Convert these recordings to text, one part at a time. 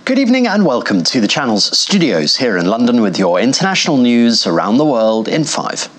Good evening and welcome to the Channel's studios here in London with your international news around the world in 5.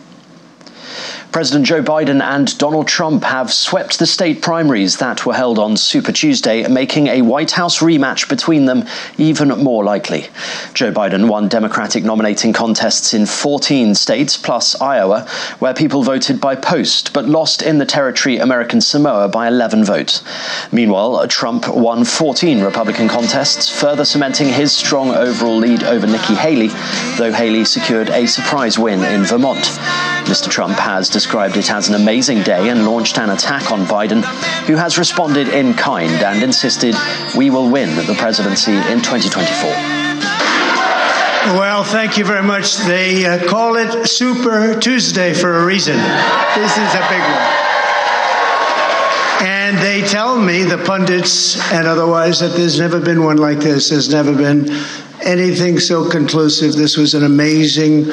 President Joe Biden and Donald Trump have swept the state primaries that were held on Super Tuesday, making a White House rematch between them even more likely. Joe Biden won Democratic nominating contests in 14 states, plus Iowa, where people voted by post, but lost in the territory American Samoa by 11 votes. Meanwhile, Trump won 14 Republican contests, further cementing his strong overall lead over Nikki Haley, though Haley secured a surprise win in Vermont. Mr. Trump has described it as an amazing day and launched an attack on Biden, who has responded in kind and insisted we will win the presidency in 2024. Well, thank you very much. They call it Super Tuesday for a reason. This is a big one. And they tell me, the pundits and otherwise, that there's never been one like this. There's never been anything so conclusive. This was an amazing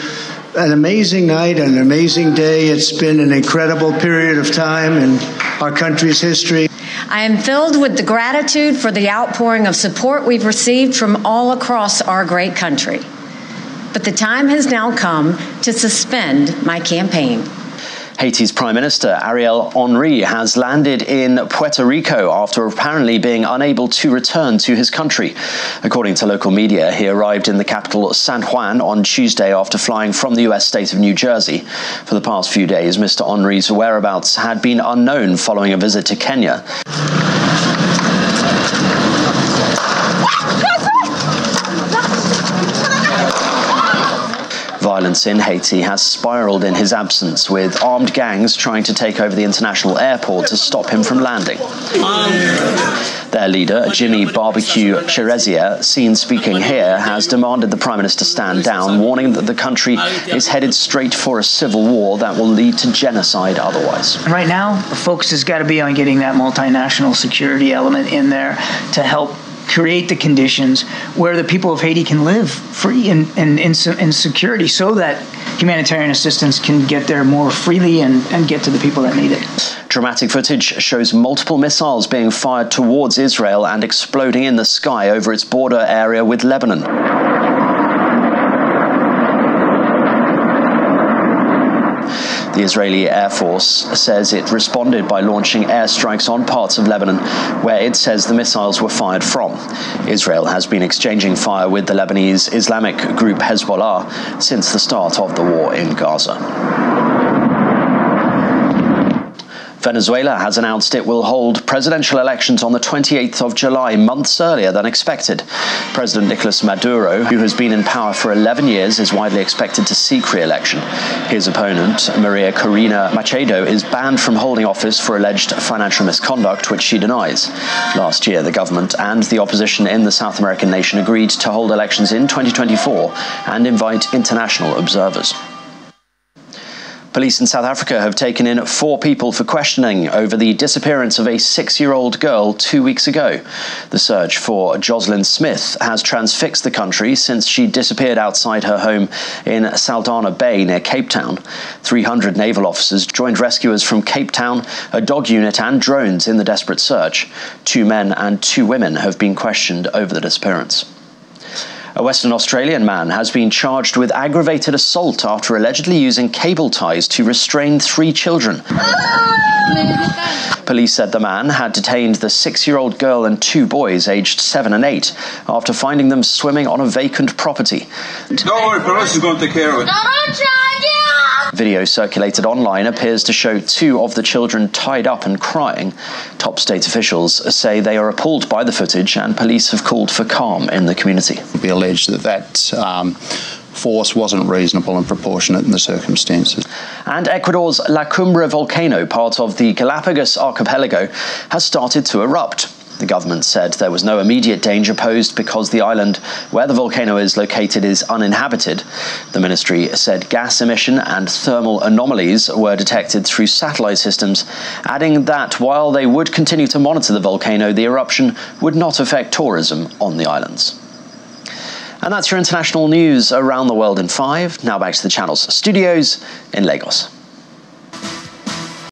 night, an amazing day. It's been an incredible period of time in our country's history. I am filled with the gratitude for the outpouring of support we've received from all across our great country. But the time has now come to suspend my campaign. Haiti's Prime Minister Ariel Henry has landed in Puerto Rico after apparently being unable to return to his country. According to local media, he arrived in the capital San Juan on Tuesday after flying from the US state of New Jersey. For the past few days, Mr. Henry's whereabouts had been unknown following a visit to Kenya. Violence in Haiti has spiraled in his absence, with armed gangs trying to take over the international airport to stop him from landing. Their leader, Jimmy Barbecue Cherezier, seen speaking here, has demanded the Prime Minister stand down, warning that the country is headed straight for a civil war that will lead to genocide otherwise. Right now, the focus has got to be on getting that multinational security element in there to help create the conditions where the people of Haiti can live free and in security, so that humanitarian assistance can get there more freely and get to the people that need it. Dramatic footage shows multiple missiles being fired towards Israel and exploding in the sky over its border area with Lebanon. The Israeli Air Force says it responded by launching airstrikes on parts of Lebanon where it says the missiles were fired from. Israel has been exchanging fire with the Lebanese Islamic group Hezbollah since the start of the war in Gaza. Venezuela has announced it will hold presidential elections on the 28th of July, months earlier than expected. President Nicolas Maduro, who has been in power for 11 years, is widely expected to seek re-election. His opponent, Maria Corina Machado, is banned from holding office for alleged financial misconduct, which she denies. Last year, the government and the opposition in the South American nation agreed to hold elections in 2024 and invite international observers. Police in South Africa have taken in 4 people for questioning over the disappearance of a 6-year-old girl 2 weeks ago. The search for Jocelyn Smith has transfixed the country since she disappeared outside her home in Saldanha Bay near Cape Town. 300 naval officers joined rescuers from Cape Town, a dog unit and drones in the desperate search. 2 men and 2 women have been questioned over the disappearance. A Western Australian man has been charged with aggravated assault after allegedly using cable ties to restrain 3 children. Police said the man had detained the 6-year-old girl and 2 boys aged 7 and 8 after finding them swimming on a vacant property. Don't worry, police is going to take care of it. Video circulated online appears to show 2 of the children tied up and crying. Top state officials say they are appalled by the footage, and police have called for calm in the community. It would be alleged that force wasn't reasonable and proportionate in the circumstances. And Ecuador's La Cumbre volcano, part of the Galapagos archipelago, has started to erupt. The government said there was no immediate danger posed because the island where the volcano is located is uninhabited. The ministry said gas emission and thermal anomalies were detected through satellite systems, adding that while they would continue to monitor the volcano, the eruption would not affect tourism on the islands. And that's your international news around the world in 5. Now back to the Channel's studios in Lagos.